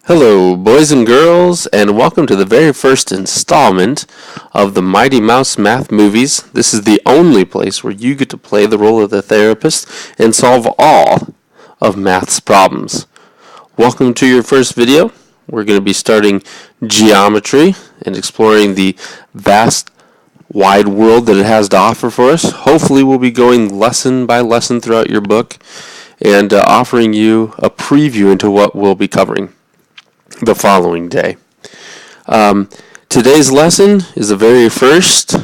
Hello, boys and girls, and welcome to the very first installment of the Mighty Mouse Math Movies. This is the only place where you get to play the role of the therapist and solve all of math's problems. Welcome to your first video. We're going to be starting geometry and exploring the vast, wide world that it has to offer for us. Hopefully, we'll be going lesson by lesson throughout your book and offering you a preview into what we'll be covering the following day. Today's lesson is the very first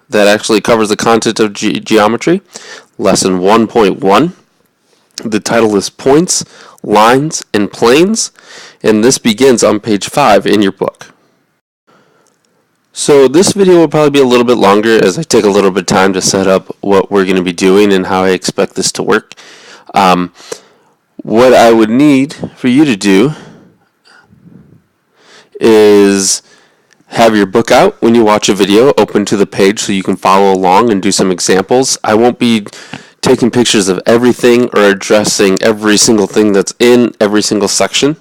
that actually covers the content of geometry, lesson 1.1. The title is Points, Lines, and Planes, and this begins on page 5 in your book. So this video will probably be a little bit longer as I take a little bit of time to set up what we're going to be doing and how I expect this to work. What I would need for you to do is have your book out when you watch a video, open to the page so you can follow along and do some examples. I won't be taking pictures of everything or addressing every single thing that's in every single section.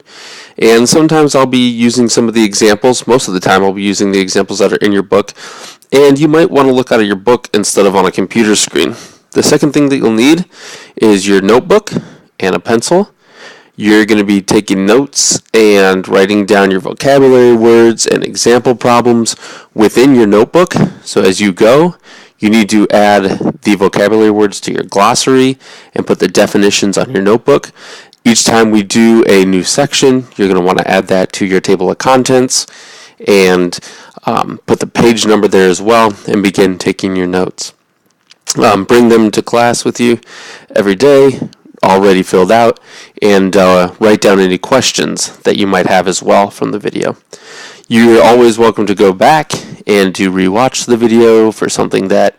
And sometimes I'll be using some of the examples. Most of the time I'll be using the examples that are in your book. And you might want to look out of your book instead of on a computer screen. The second thing that you'll need is your notebook and a pencil. You're going to be taking notes and writing down your vocabulary words and example problems within your notebook. So as you go, you need to add the vocabulary words to your glossary and put the definitions on your notebook. Each time we do a new section, you're going to want to add that to your table of contents and put the page number there as well and begin taking your notes. Bring them to class with you every day, already filled out, and write down any questions that you might have as well from the video. You're always welcome to go back and to rewatch the video for something that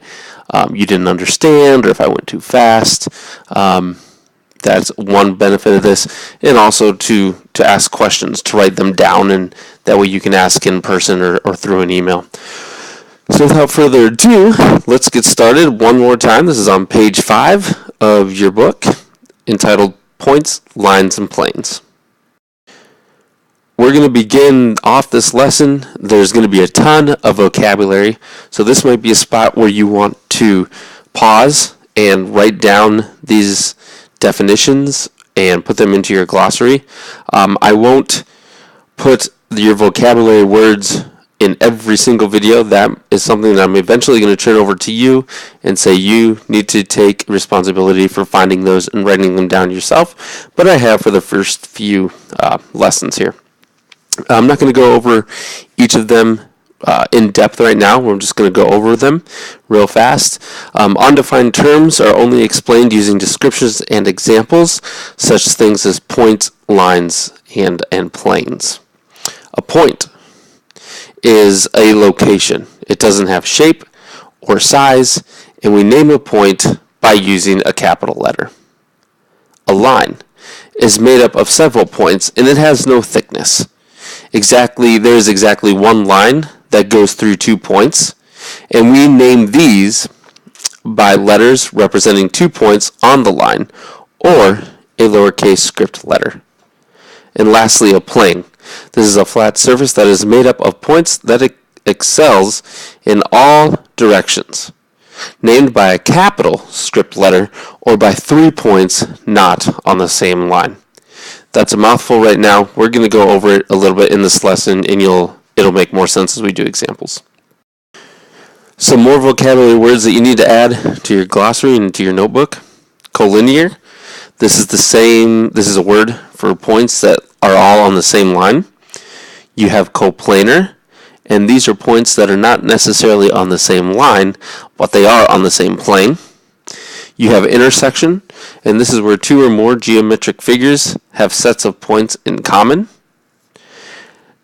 you didn't understand or if I went too fast. That's one benefit of this, and also to ask questions, to write them down, and that way you can ask in person or through an email. So without further ado, let's get started one more time. This is on page 5 of your book, entitled Points, Lines, and Planes. We're going to begin off this lesson. There's going to be a ton of vocabulary, so this might be a spot where you want to pause and write down these definitions and put them into your glossary. I won't put your vocabulary words in every single video. That is something that I'm eventually going to turn over to you and say you need to take responsibility for finding those and writing them down yourself, but I have for the first few lessons here. I'm not going to go over each of them in depth right now. We're just going to go over them real fast. Undefined terms are only explained using descriptions and examples, such things as points, lines, and planes. A point is a location. It doesn't have shape or size, and we name a point by using a capital letter. A line is made up of several points, and it has no thickness. There is exactly one line that goes through 2 points, and we name these by letters representing 2 points on the line, or a lowercase script letter. And lastly, a plane. This is a flat surface that is made up of points that excels in all directions, named by a capital script letter or by 3 points not on the same line. That's a mouthful right now. We're going to go over it a little bit in this lesson, and it'll make more sense as we do examples. Some more vocabulary words that you need to add to your glossary and to your notebook. Collinear. This is a word for points that are all on the same line. You have coplanar, and these are points that are not necessarily on the same line, but they are on the same plane. You have intersection, and this is where 2 or more geometric figures have sets of points in common.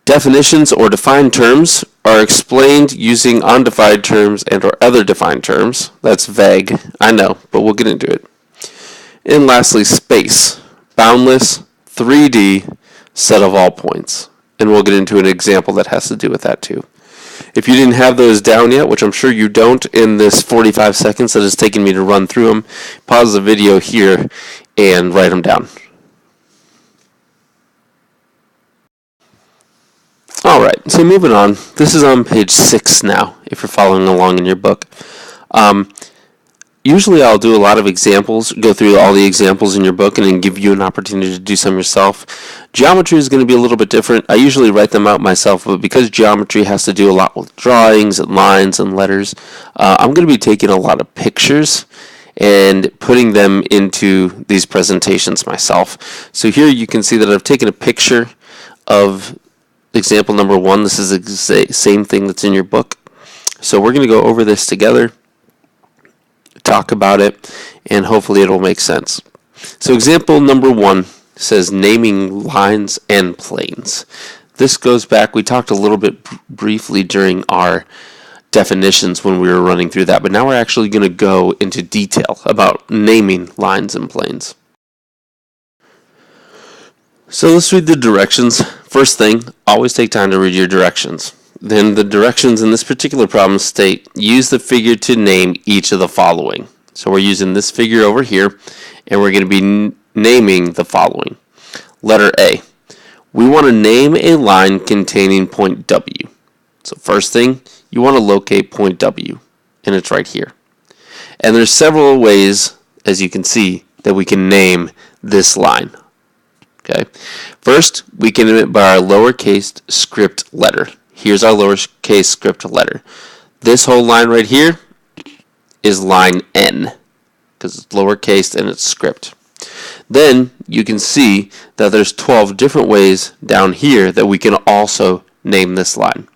Definitions or defined terms are explained using undefined terms and or other defined terms. That's vague, I know, but we'll get into it. And lastly, space, boundless, 3D set of all points. And we'll get into an example that has to do with that too. If you didn't have those down yet, which I'm sure you don't in this 45 seconds that it's taken me to run through them, pause the video here and write them down. so moving on. This is on page 6 now, if you're following along in your book. Usually I'll do a lot of examples, go through all the examples in your book, and then give you an opportunity to do some yourself. Geometry is going to be a little bit different. I usually write them out myself, but because geometry has to do a lot with drawings and lines and letters, I'm going to be taking a lot of pictures and putting them into these presentations myself. So here you can see that I've taken a picture of example number 1. This is the same thing that's in your book. So we're going to go over this together, talk about it, and hopefully it'll make sense. So example number 1 says naming lines and planes. This goes back, we talked a little bit briefly during our definitions when we were running through that, but now we're actually going to go into detail about naming lines and planes. So let's read the directions. First thing, always take time to read your directions. Then the directions in this particular problem state, use the figure to name each of the following. So we're using this figure over here, and we're going to be naming the following. Letter A, we want to name a line containing point W. So first thing, you want to locate point W, and it's right here. And there's several ways, as you can see, that we can name this line. Okay. First, we can name it by our lowercase script letter. Here's our lowercase script letter. This whole line right here is line N, because it's lowercase and it's script. Then you can see that there's 12 different ways down here that we can also name this line.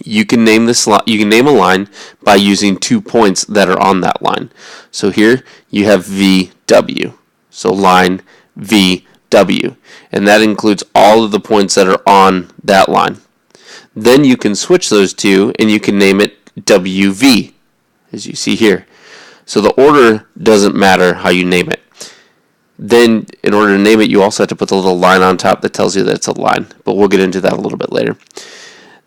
You can name a line by using 2 points that are on that line. So here you have VW. So line VW, and that includes all of the points that are on that line. Then you can switch those two and you can name it WV, as you see here. So the order doesn't matter how you name it. Then in order to name it, you also have to put the little line on top that tells you that it's a line, but we'll get into that a little bit later.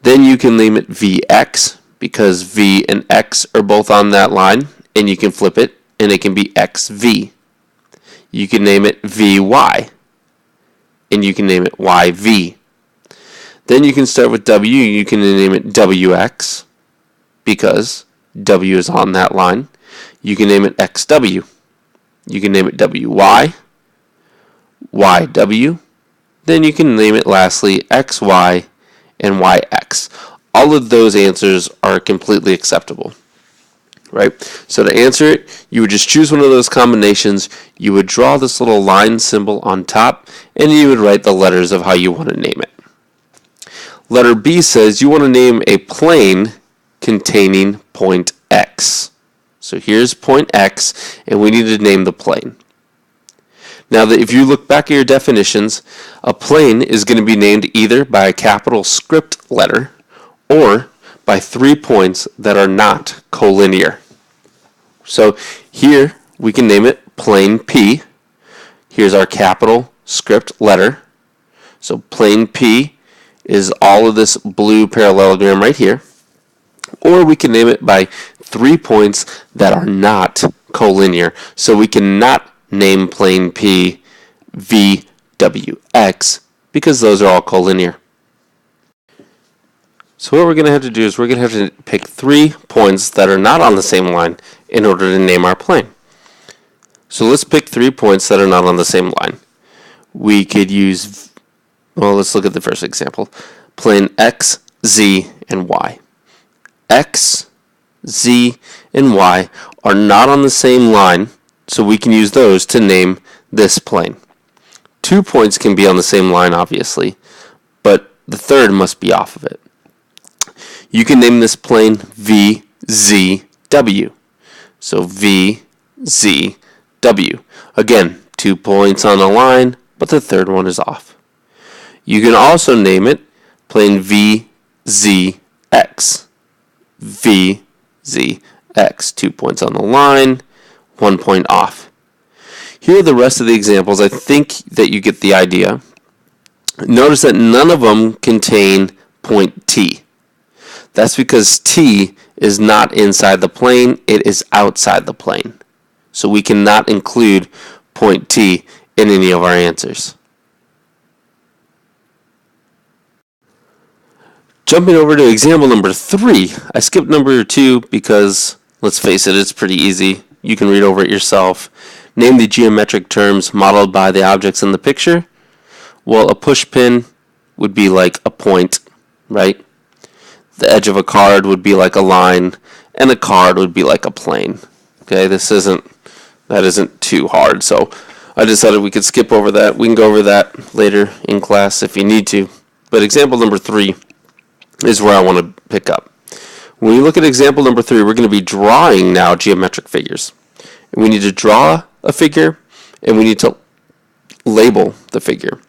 Then you can name it VX, because V and X are both on that line, and you can flip it and it can be XV. You can name it VY, and you can name it YV. Then you can start with W, you can name it WX, because W is on that line. You can name it XW. You can name it WY, YW. Then you can name it lastly XY and YX. All of those answers are completely acceptable. Right? So to answer it, you would just choose one of those combinations, you would draw this little line symbol on top, and you would write the letters of how you want to name it. Letter B says you want to name a plane containing point X. So here's point X, and we need to name the plane. Now, if you look back at your definitions, a plane is going to be named either by a capital script letter or by 3 points that are not collinear. So here we can name it plane P. Here's our capital script letter. So plane P is all of this blue parallelogram right here. Or we can name it by 3 points that are not collinear. So we cannot name plane P VWX because those are all collinear. So what we're going to have to do is we're going to have to pick 3 points that are not on the same line in order to name our plane. So let's pick 3 points that are not on the same line. We could use, well, let's look at the first example. Plane X, Z, and Y. X, Z, and Y are not on the same line, so we can use those to name this plane. 2 points can be on the same line, obviously, but the third must be off of it. You can name this plane VZW. So VZW. Again, 2 points on the line, but the third one is off. You can also name it plane VZX. VZX. 2 points on the line, 1 point off. Here are the rest of the examples. I think that you get the idea. Notice that none of them contain point T. That's because T is not inside the plane, it is outside the plane. So we cannot include point T in any of our answers. Jumping over to example number 3, I skipped number 2 because, let's face it, it's pretty easy. You can read over it yourself. Name the geometric terms modeled by the objects in the picture. Well, a push pin would be like a point, right? The edge of a card would be like a line, and a card would be like a plane. Okay, that isn't too hard, so I decided we could skip over that. We can go over that later in class if you need to. But example number 3 is where I want to pick up. When we look at example number 3, we're going to be drawing now geometric figures. And we need to draw a figure, and we need to label the figure.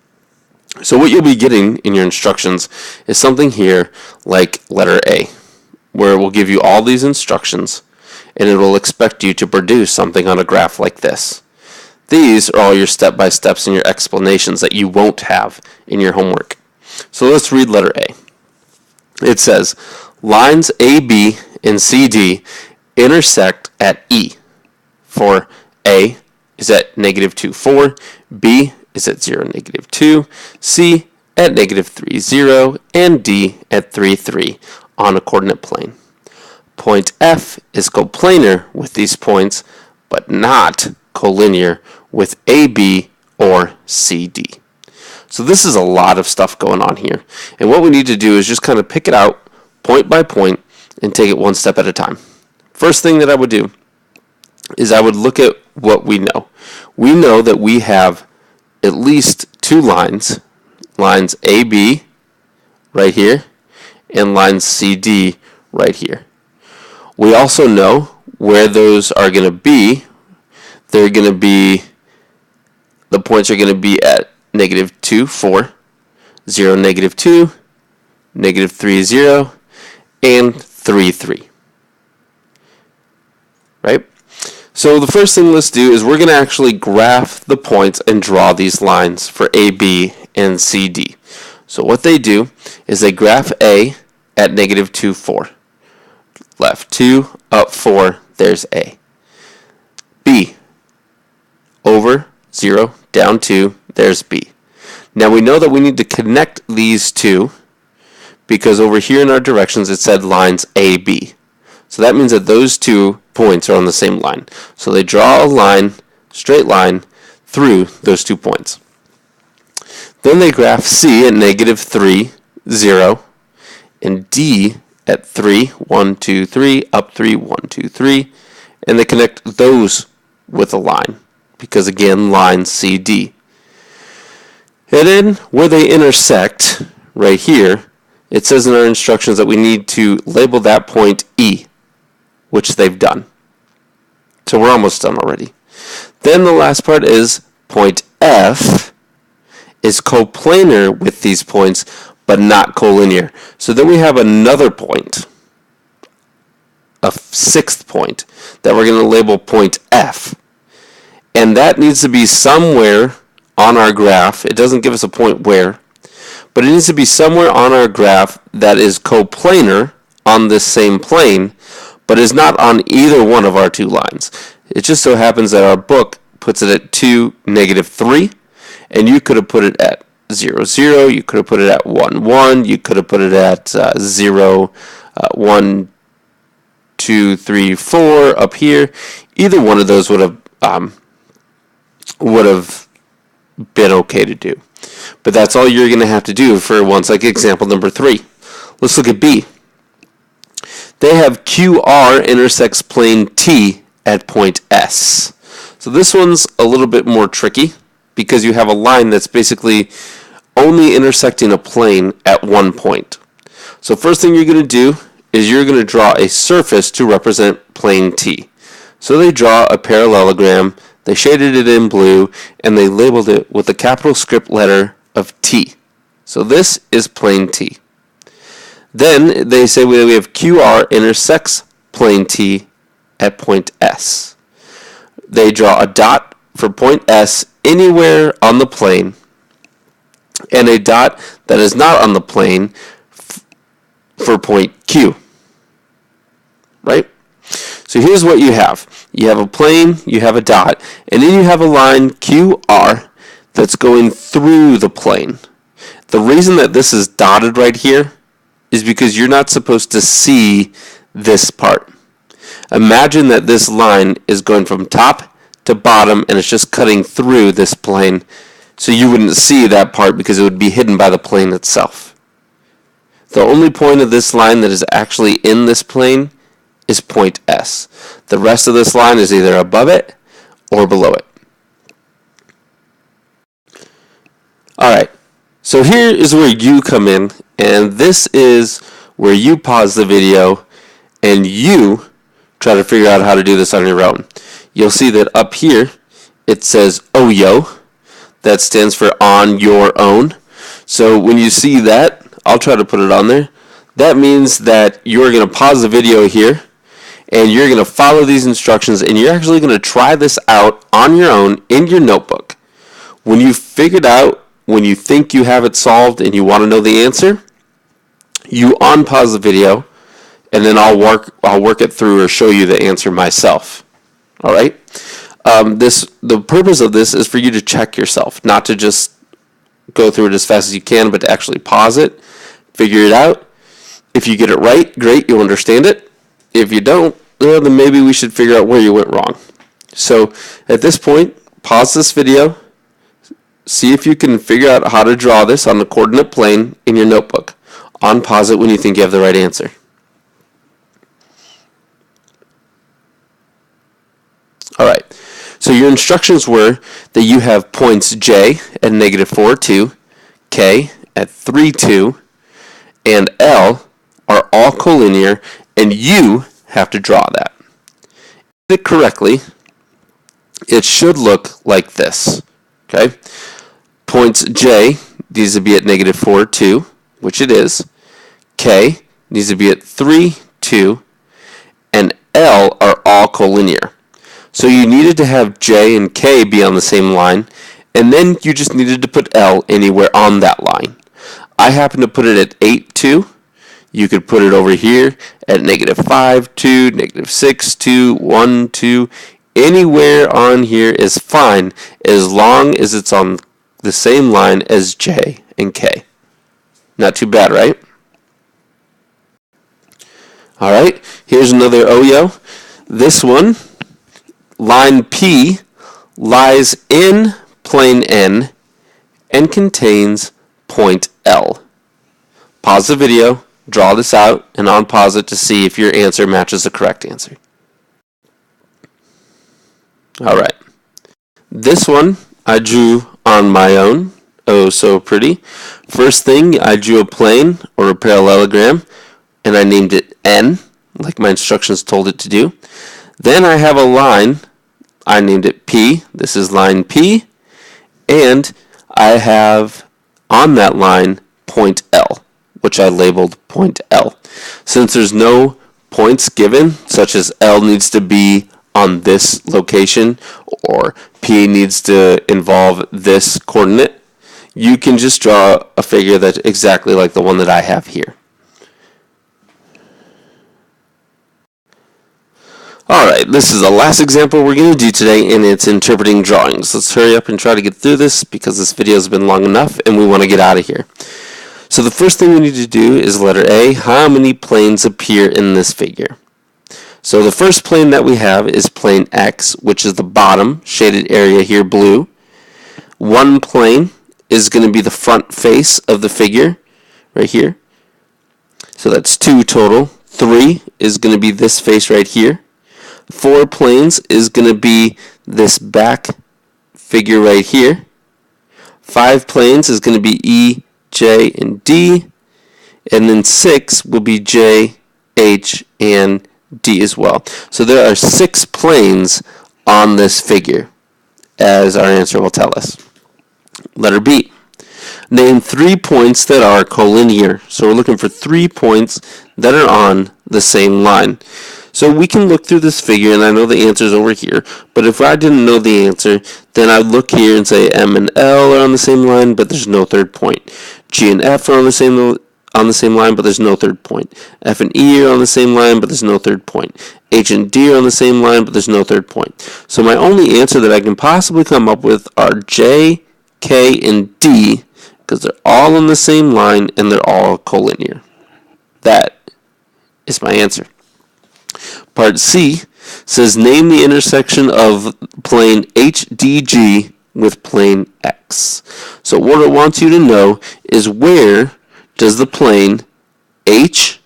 So what you'll be getting in your instructions is something here like letter A, where it will give you all these instructions, and it will expect you to produce something on a graph like this. These are all your step-by-steps and your explanations that you won't have in your homework. So let's read letter A. It says, lines AB and CD intersect at E, for A is at -2, 4, B is at 0, -2, C at -3, 0, and D at 3, 3 on a coordinate plane. Point F is coplanar with these points, but not collinear with AB or CD. So this is a lot of stuff going on here. And what we need to do is just kind of pick it out point by point and take it one step at a time. First thing that I would do is I would look at what we know. We know that we have at least 2 lines, lines AB right here and lines CD right here. We also know where those are going to be. They're going to be, the points are going to be at -2, 4, 0, -2, -3, 0, and 3, 3. Right? So the first thing let's do is we're going to actually graph the points and draw these lines for AB and CD. So what they do is they graph A at -2, 4. Left 2, up 4, there's A. B, over 0, down 2, there's B. Now we know that we need to connect these two because over here in our directions it said lines AB. So that means that those 2 points are on the same line. So they draw a line, straight line, through those 2 points. Then they graph C at -3, 0, and D at 3, 1, 2, 3, up 3, 1, 2, 3, and they connect those with a line, because again, line CD. And then where they intersect, right here, it says in our instructions that we need to label that point E, which they've done. So we're almost done already. Then the last part is point F is coplanar with these points, but not collinear. So then we have another point, a 6th point, that we're going to label point F. And that needs to be somewhere on our graph. It doesn't give us a point where, but it needs to be somewhere on our graph that is coplanar on this same plane, but is not on either one of our 2 lines. It just so happens that our book puts it at 2, -3, and you could have put it at 0, 0, you could have put it at 1, 1, you could have put it at 0, 1, 2, 3, 4 up here. Either one of those would have been okay to do. But that's all you're going to have to do for ones like example number 3. Let's look at B. They have QR intersects plane T at point S. So this one's a little bit more tricky because you have a line that's basically only intersecting a plane at one point. So first thing you're going to do is you're going to draw a surface to represent plane T. So they draw a parallelogram, they shaded it in blue, and they labeled it with the capital script letter of T. So this is plane T. Then they say we have QR intersects plane T at point S. They draw a dot for point S anywhere on the plane, and a dot that is not on the plane for point Q. Right? So here's what you have. You have a plane, you have a dot, and then you have a line QR that's going through the plane. The reason that this is dotted right here is because you're not supposed to see this part. Imagine that this line is going from top to bottom and it's just cutting through this plane, so you wouldn't see that part because it would be hidden by the plane itself. The only point of this line that is actually in this plane is point S. The rest of this line is either above it or below it. Alright, so here is where you come in, and this is where you pause the video and you try to figure out how to do this on your own. You'll see that up here it says OYO. That stands for on your own. So when you see that, I'll try to put it on there. That means that you're going to pause the video here and you're going to follow these instructions and you're actually going to try this out on your own in your notebook. When you figured out, when you think you have it solved and you want to know the answer, you unpause the video and then I'll work it through or show you the answer myself. All right? The purpose of this is for you to check yourself, not to just go through it as fast as you can, but to actually pause it, figure it out. If you get it right, great, you'll understand it. If you don't, then maybe we should figure out where you went wrong. So at this point, pause this video, see if you can figure out how to draw this on the coordinate plane in your notebook. Unpause it when you think you have the right answer. Alright, so your instructions were that you have points J at -4, 2, K at 3, 2, and L are all collinear, and you have to draw that. If you did it correctly, it should look like this. Okay, points J needs to be at -4, 2, which it is. K needs to be at 3, 2, and L are all collinear. So you needed to have J and K be on the same line, and then you just needed to put L anywhere on that line. I happen to put it at 8, 2. You could put it over here at -5, 2, -6, 2, 1, 2. Anywhere on here is fine as long as it's on the same line as J and K. Not too bad, right? Alright, here's another OYO. This one, line P lies in plane N and contains point L. Pause the video, draw this out, and unpause it to see if your answer matches the correct answer. Alright, this one I drew on my own. Oh, so pretty. First thing, I drew a plane or a parallelogram, and I named it N, like my instructions told it to do. Then I have a line. I named it P. This is line P. And I have on that line point L, which I labeled point L. Since there's no points given, such as L needs to be on this location or P needs to involve this coordinate, you can just draw a figure that's exactly like the one that I have here. Alright, this is the last example we're going to do today, and it's interpreting drawings. Let's hurry up and try to get through this because this video has been long enough and we want to get out of here. So the first thing we need to do is letter A. How many planes appear in this figure? So the first plane that we have is plane X, which is the bottom shaded area here, blue. One plane is going to be the front face of the figure, right here. So that's 2 total. 3 is going to be this face right here. 4 planes is going to be this back figure right here. 5 planes is going to be E, J, and D. And then 6 will be J, H, and D as well. So there are 6 planes on this figure, as our answer will tell us. Letter B. Name 3 points that are collinear. So we're looking for 3 points that are on the same line. So we can look through this figure, and I know the answer is over here, but if I didn't know the answer, then I'd look here and say M and L are on the same line, but there's no third point. G and F are on the same line, but there's no third point. F and E are on the same line, but there's no third point. H and D are on the same line, but there's no third point. So my only answer that I can possibly come up with are J, K, and D, because they're all on the same line and they're all collinear. That is my answer. Part C says name the intersection of plane HDG with plane X. So what it wants you to know is where does the plane HDG,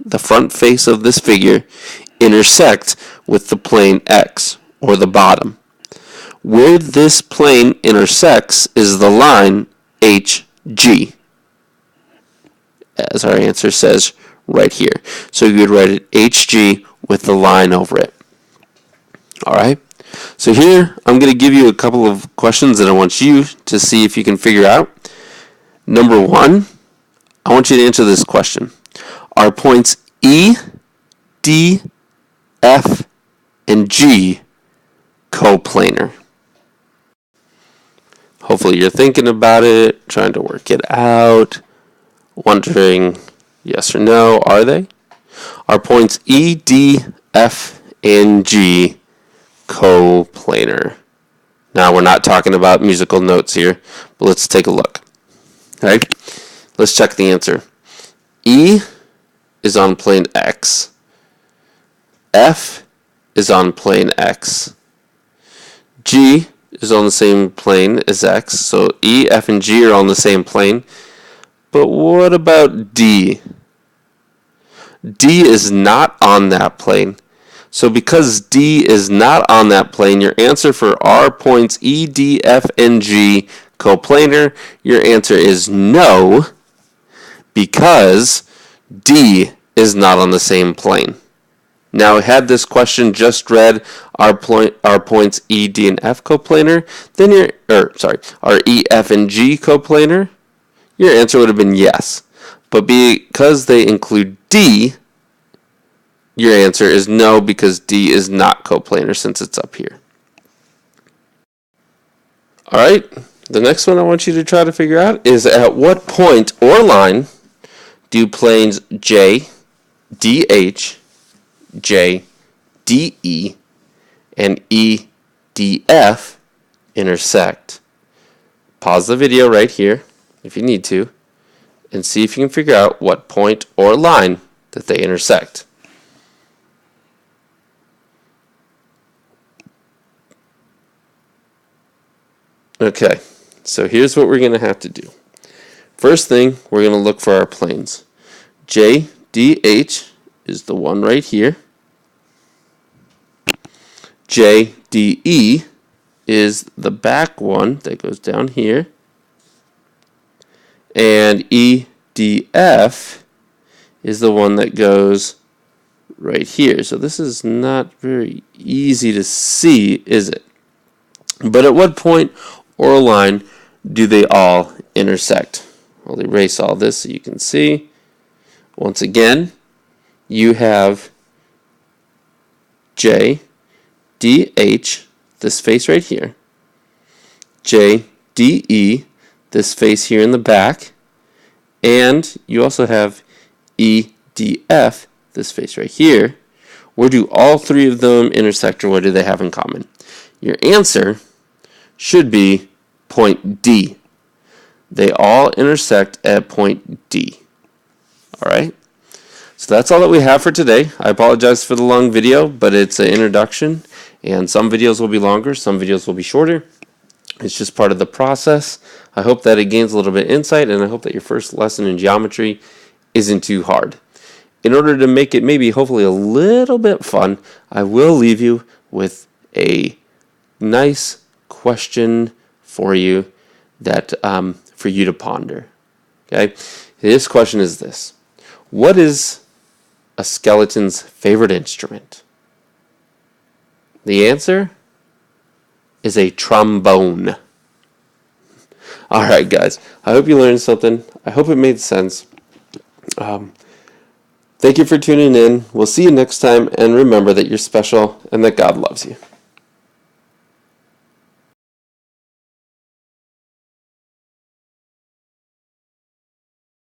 the front face of this figure, intersect with the plane X, or the bottom. Where this plane intersects is the line HG, as our answer says right here. So you would write it HG with the line over it. Alright, so here I'm going to give you a couple of questions that I want you to see if you can figure out. Number 1, I want you to answer this question. Are points E, D, F, and G coplanar? Hopefully you're thinking about it, trying to work it out, wondering yes or no, are they? Are points E, D, F, and G coplanar? Now we're not talking about musical notes here, but let's take a look. Okay, let's check the answer. E is on plane X. F is on plane X. G is on the same plane as X, so E, F, and G are on the same plane. But what about D? D is not on that plane. So because D is not on that plane, your answer for are points E, D, F, and G coplanar? Your answer is no, because D is not on the same plane. Now, had this question just read are points E, D, and F coplanar, then are E, F, and G coplanar? Your answer would have been yes. But because they include D, your answer is no, because D is not coplanar since it's up here. Alright, the next one I want you to try to figure out is at what point or line do planes J, DH, J, DE, and E, DF intersect? Pause the video right here if you need to and see if you can figure out what point or line that they intersect. Okay, so here's what we're going to have to do. First thing, we're going to look for our planes. JDH is the one right here. JDE is the back one that goes down here. And EDF is the one that goes right here. So this is not very easy to see, is it? But at what point or line do they all intersect? I'll erase all this so you can see. Once again, you have J, DH, this face right here, J, DE, this face here in the back, and you also have EDF, this face right here. Where do all three of them intersect, or what do they have in common? Your answer should be point D. They all intersect at point D. Alright? So that's all that we have for today. I apologize for the long video, but it's an introduction, and some videos will be longer, some videos will be shorter. It's just part of the process. I hope that it gains a little bit of insight, and I hope that your first lesson in geometry isn't too hard. In order to make it maybe hopefully a little bit fun, I will leave you with a nice question for you that for you to ponder. Okay? This question is this: what is a skeleton's favorite instrument? The answer is a trombone. Alright guys, I hope you learned something. I hope it made sense. Thank you for tuning in. We'll see you next time, and remember that you're special and that God loves you.